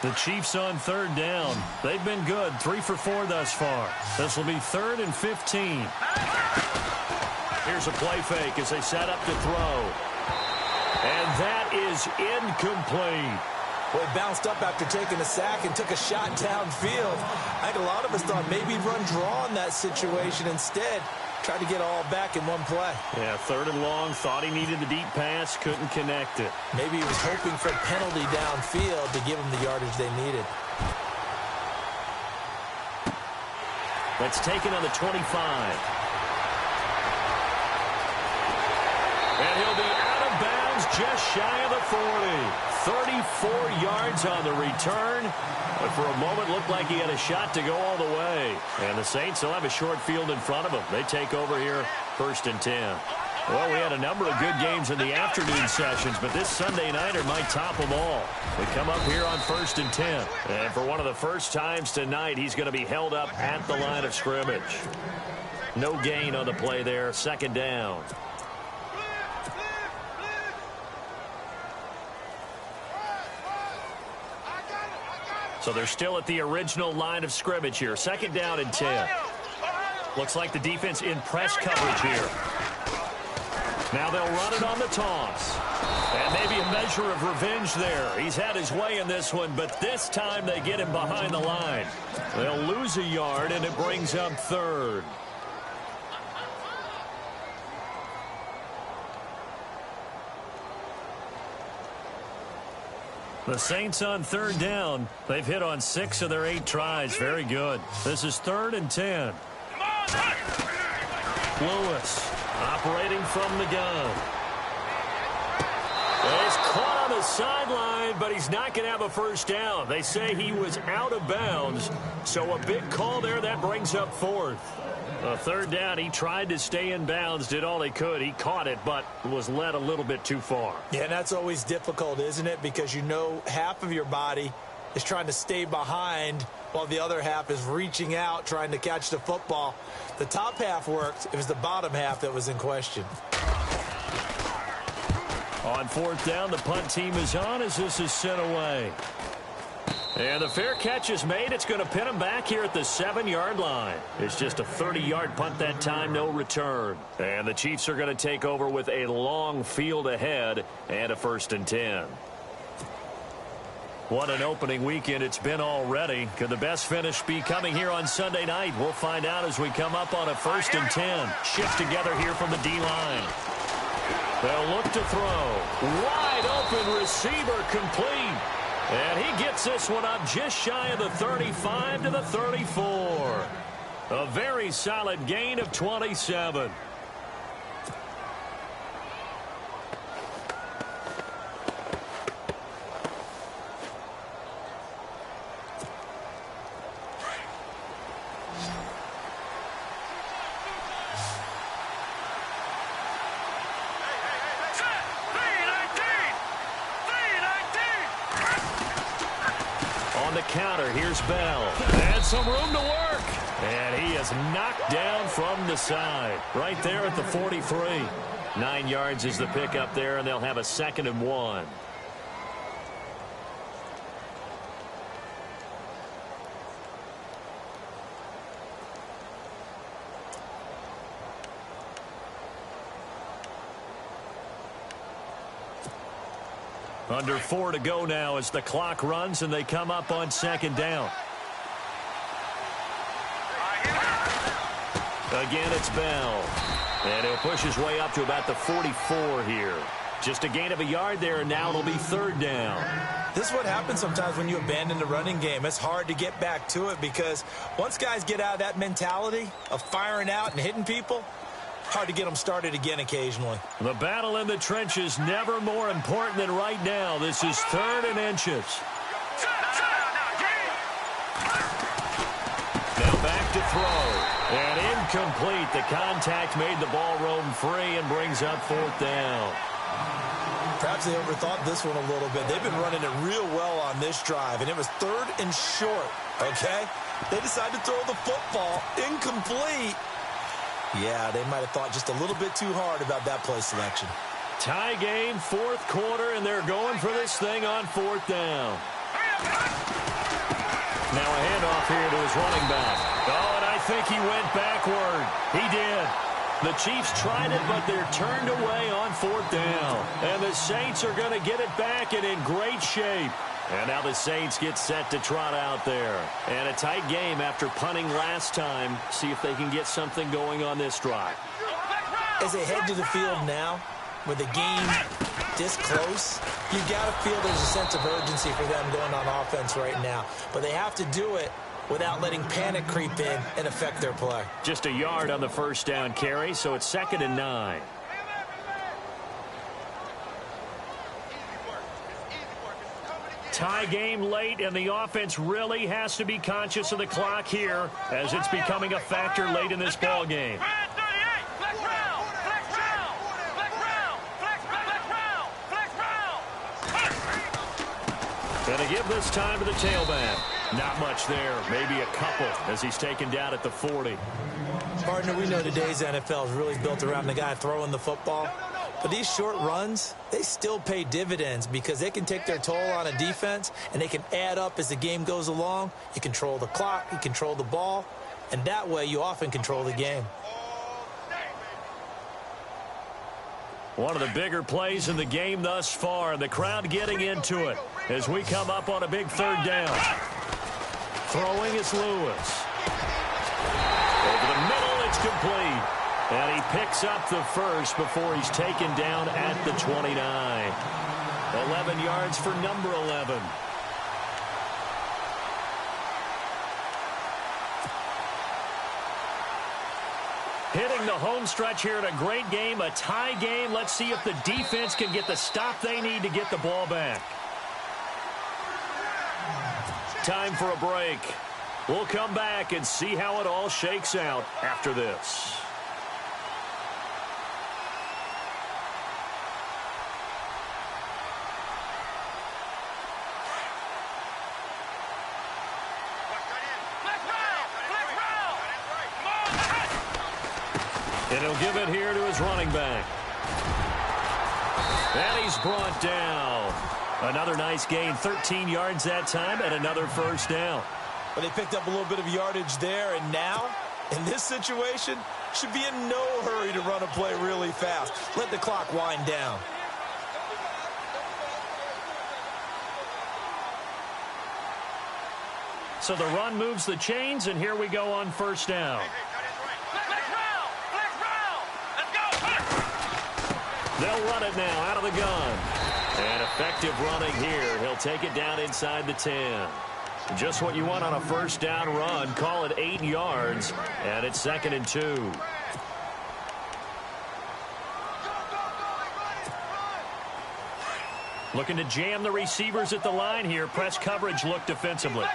The Chiefs on 3rd down. They've been good, 3 for 4 thus far. This will be 3rd and 15. Here's a play fake as they set up to throw. And that is incomplete. Well, he bounced up after taking a sack and took a shot downfield. I think a lot of us thought maybe he'd run draw in that situation instead. Tried to get all back in one play. Yeah, 3rd and long, thought he needed the deep pass, couldn't connect it. Maybe he was hoping for a penalty downfield to give him the yardage they needed. That's taken on the 25. And he'll be out of bounds just shy of the 40. 34 yards on the return. But for a moment, looked like he had a shot to go all the way. And the Saints will have a short field in front of them. They take over here, 1st and 10. Well, we had a number of good games in the afternoon sessions, but this Sunday nighter might top them all. We come up here on 1st and 10. And for one of the first times tonight, he's going to be held up at the line of scrimmage. No gain on the play there, 2nd down. So they're still at the original line of scrimmage here. 2nd down and 10. Looks like the defense in press coverage here. Now they'll run it on the toss. And maybe a measure of revenge there. He's had his way in this one, but this time they get him behind the line. They'll lose a yard, and it brings up 3rd. The Saints on 3rd down. They've hit on 6 of their 8 tries. Very good. This is 3rd and 10. Lewis operating from the gun. He's caught on the sideline, but he's not going to have a first down. They say he was out of bounds. So a big call there. That brings up 4th. 3rd down, he tried to stay in bounds, did all he could. He caught it, but was led a little bit too far. Yeah, and that's always difficult, isn't it? Because you know half of your body is trying to stay behind while the other half is reaching out, trying to catch the football. The top half worked. It was the bottom half that was in question. On 4th down, the punt team is on as this is sent away. And the fair catch is made. It's going to pin him back here at the 7-yard line. It's just a 30-yard punt that time, no return. And the Chiefs are going to take over with a long field ahead and a 1st and 10. What an opening weekend it's been already. Could the best finish be coming here on Sunday night? We'll find out as we come up on a 1st and 10. Shift together here from the D-line. They'll look to throw. Wide open receiver complete. And he gets this one up just shy of the 35 to the 34. A very solid gain of 27. Counter, here's Bell. And some room to work. And he is knocked down from the side. Right there at the 43. 9 yards is the pickup there, and they'll have a 2nd and 1. Under 4 to go now as the clock runs and they come up on 2nd down. Again, it's Bell. And he'll push his way up to about the 44 here. Just a gain of a yard there, and now it'll be 3rd down. This is what happens sometimes when you abandon the running game. It's hard to get back to it because once guys get out of that mentality of firing out and hitting people, hard to get them started again occasionally. The battle in the trenches never more important than right now. This is 3rd and inches. Now back to throw. And incomplete. The contact made the ball roam free and brings up 4th down. Perhaps they overthought this one a little bit. They've been running it real well on this drive, and it was 3rd and short, okay? They decided to throw the football. Incomplete. Yeah, they might have thought just a little bit too hard about that play selection. Tie game, 4th quarter, and they're going for this thing on 4th down. Now a handoff here to his running back. Oh, and I think he went backward. He did. The Chiefs tried it, but they're turned away on 4th down. And the Saints are going to get it back and in great shape. And now the Saints get set to trot out there. And a tight game after punting last time. See if they can get something going on this drive. As they head to the field now, with the game this close, you got to feel there's a sense of urgency for them going on offense right now. But they have to do it without letting panic creep in and affect their play. Just a yard on the 1st down carry, so it's 2nd and 9. Tie game late, and the offense really has to be conscious of the clock here as it's becoming a factor late in this ball game. And to give this time to the tailback. Not much there, maybe a couple as he's taken down at the 40. Partner, we know today's NFL is really built around the guy throwing the football. But these short runs, they still pay dividends because they can take their toll on a defense and they can add up as the game goes along. You control the clock, you control the ball, and that way you often control the game. One of the bigger plays in the game thus far, and the crowd getting into it as we come up on a big 3rd down. Throwing is Lewis. Over the middle, it's complete. And he picks up the first before he's taken down at the 29. 11 yards for number 11. Hitting the home stretch here in a great game, a tie game. Let's see if the defense can get the stop they need to get the ball back. Time for a break. We'll come back and see how it all shakes out after this. And he'll give it here to his running back. And he's brought down. Another nice gain, 13 yards that time, and another 1st down. But they picked up a little bit of yardage there, and now, in this situation, should be in no hurry to run a play really fast. Let the clock wind down. So the run moves the chains, and here we go on 1st down. They'll run it now out of the gun. And effective running here. He'll take it down inside the 10. Just what you want on a 1st down run. Call it 8 yards. And it's 2nd and 2. Looking to jam the receivers at the line here. Press coverage look defensively.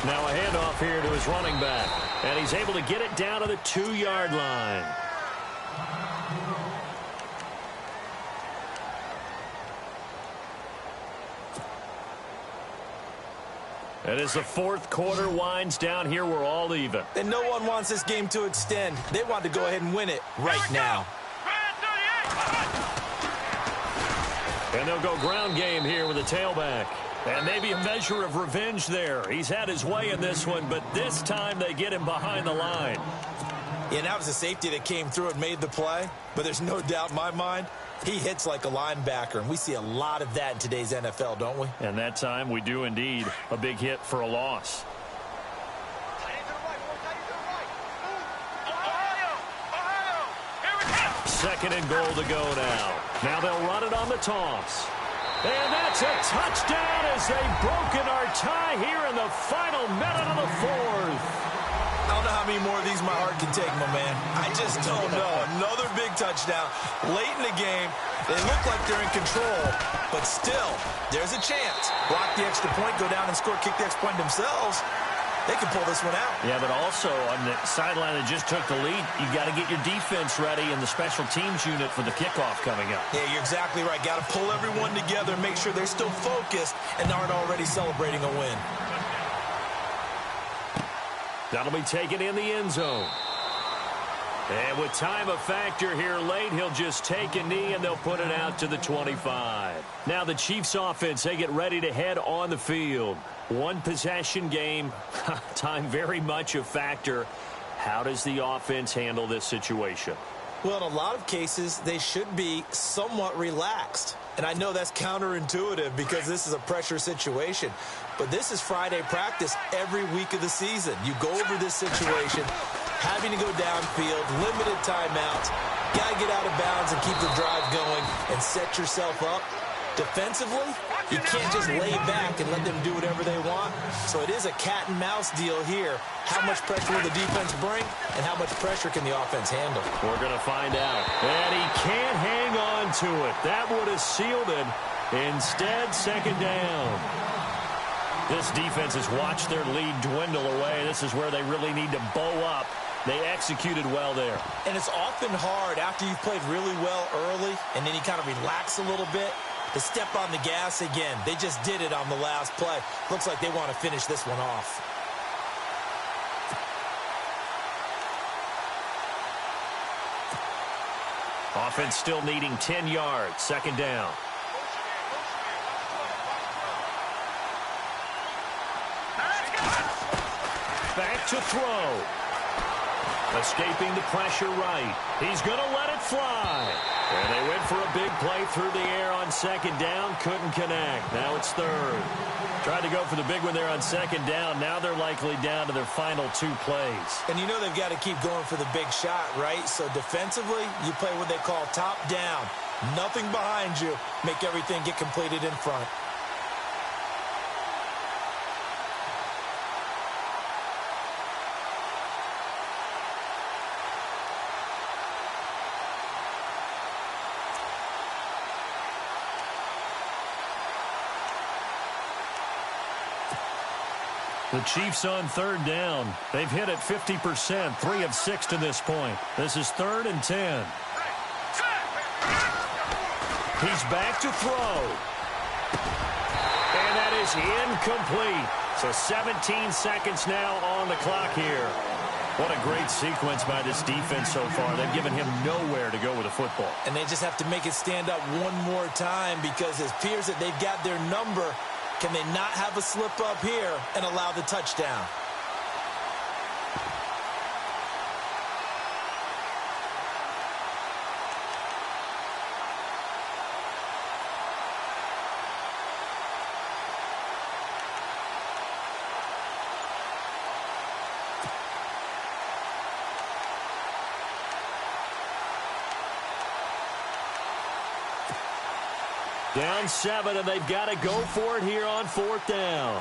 Now a handoff here to his running back. And he's able to get it down to the 2-yard line. And as the 4th quarter winds down here, we're all even. And no one wants this game to extend. They want to go ahead and win it right now. And they'll go ground game here with a tailback. And maybe a measure of revenge there. He's had his way in this one, but this time they get him behind the line. Yeah, that was a safety that came through and made the play. But there's no doubt in my mind, He hits like a linebacker, and we see a lot of that in today's NFL, don't we? And that time we do indeed. A big hit for a loss. Second and goal to go now. Now they'll run it on the toss. And that's a touchdown as they've broken our tie here in the final minute of the fourth. I don't know how many more of these my heart can take, my man. I just don't know. Another big touchdown late in the game. They look like they're in control, but still, there's a chance. Block the extra point, go down and score, kick the extra point themselves. They can pull this one out. Yeah, but also on the sideline that just took the lead, you got to get your defense ready in the special teams unit for the kickoff coming up. Yeah, you're exactly right. Got to pull everyone together, make sure they're still focused and aren't already celebrating a win. That'll be taken in the end zone. And with time a factor here late, he'll just take a knee and they'll put it out to the 25. Now the Chiefs offense, they get ready to head on the field. One possession game, time very much a factor. How does the offense handle this situation? Well, in a lot of cases, they should be somewhat relaxed. And I know that's counterintuitive because this is a pressure situation. But this is Friday practice every week of the season. You go over this situation, having to go downfield, limited timeouts, got to get out of bounds and keep the drive going and set yourself up. Defensively, you can't just lay back and let them do whatever they want. So it is a cat and mouse deal here. How much pressure will the defense bring and how much pressure can the offense handle? We're going to find out. And he can't hang on to it. That would have sealed it. Instead, second down. This defense has watched their lead dwindle away. This is where they really need to bow up. They executed well there. And it's often hard after you've played really well early and then you kind of relax a little bit to step on the gas again. They just did it on the last play. Looks like they want to finish this one off. Offense still needing 10 yards. Second down. Back to throw. Escaping the pressure right. He's going to let it fly. And they went for a big play through the air on second down. Couldn't connect. Now it's third. Tried to go for the big one there on second down. Now they're likely down to their final two plays. And you know they've got to keep going for the big shot, right? So defensively, you play what they call top down. Nothing behind you. Make everything get completed in front. The Chiefs on third down. They've hit it 50%, 3 of 6 to this point. This is 3rd and 10. He's back to throw. And that is incomplete. So 17 seconds now on the clock here. What a great sequence by this defense so far. They've given him nowhere to go with the football. And they just have to make it stand up one more time because it appears that they've got their number. Can they not have a slip up here and allow the touchdown? Down 7, and they've got to go for it here on 4th down.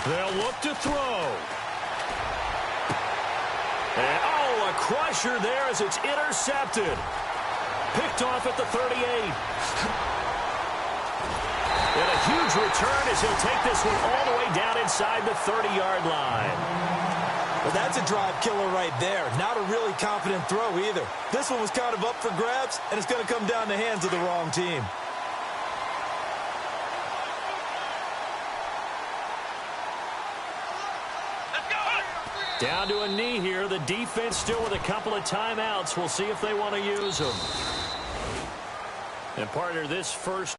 They'll look to throw. And, oh, a crusher there as it's intercepted. Picked off at the 38. And a huge return as he'll take this one all the way down inside the 30-yard line. Well, that's a drive killer right there. Not a really confident throw either. This one was kind of up for grabs, and it's going to come down the hands of the wrong team. Down to a knee here. The defense still with a couple of timeouts. We'll see if they want to use them. And partner, this first